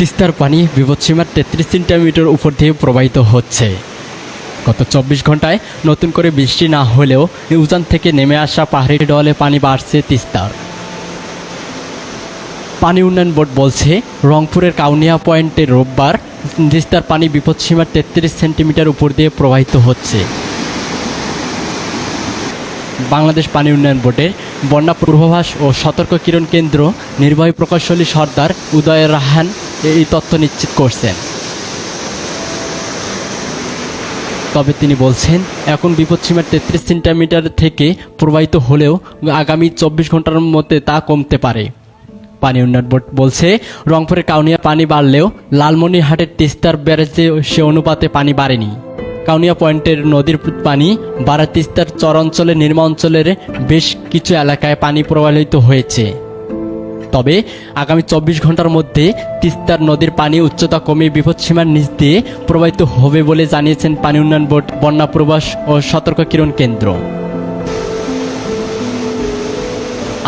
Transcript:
তিস্তার পানি বিপদসীমার 33 সেন্টিমিটার উপর দিয়ে প্রবাহিত হচ্ছে। গত 24 ঘন্টায় নতুন করে বৃষ্টি না হলেও উজান থেকে নেমে আসা পাহাড়ি ঢলে পানি বাড়ছে তিস্তার। পানি উন্নয়ন বোর্ড বলছে, রংপুরের কাউনিয়া পয়েন্টে রোববার তিস্তার পানি বিপদসীমার 33 সেন্টিমিটার উপর দিয়ে প্রবাহিত হচ্ছে। বাংলাদেশ পানি উন্নয়ন বোর্ডের বন্যা পূর্বাভাস ও সতর্ক কিরণ কেন্দ্র নির্বাহী প্রকৌশলী সর্দার উদয় রাহান এই তথ্য নিশ্চিত করছেন। তবে তিনি বলছেন, এখন বিপদসীমার 33 সেন্টিমিটার থেকে প্রবাহিত হলেও আগামী 24 ঘন্টার মধ্যে তা কমতে পারে। পানি উন্নয়ন বোর্ড বলছে, রংপুরের কাউনিয়া পানি বাড়লেও লালমনিরহাটের তিস্তার ব্যারেজে সে অনুপাতে পানি বাড়েনি। কাউনিয়া পয়েন্টের নদীর পানি বাড়া তিস্তার চর অঞ্চলের নিম্ন অঞ্চলের বেশ কিছু এলাকায় পানি প্রবাহিত হয়েছে। তবে আগামী 24 ঘন্টার মধ্যে তিস্তার নদীর পানি উচ্চতা কমে বিপদসীমার নিচ দিয়ে প্রবাহিত হবে বলে জানিয়েছেন পানি উন্নয়ন বোর্ড, বন্যা পূর্বাভাস ও সতর্ক কিরণ কেন্দ্র।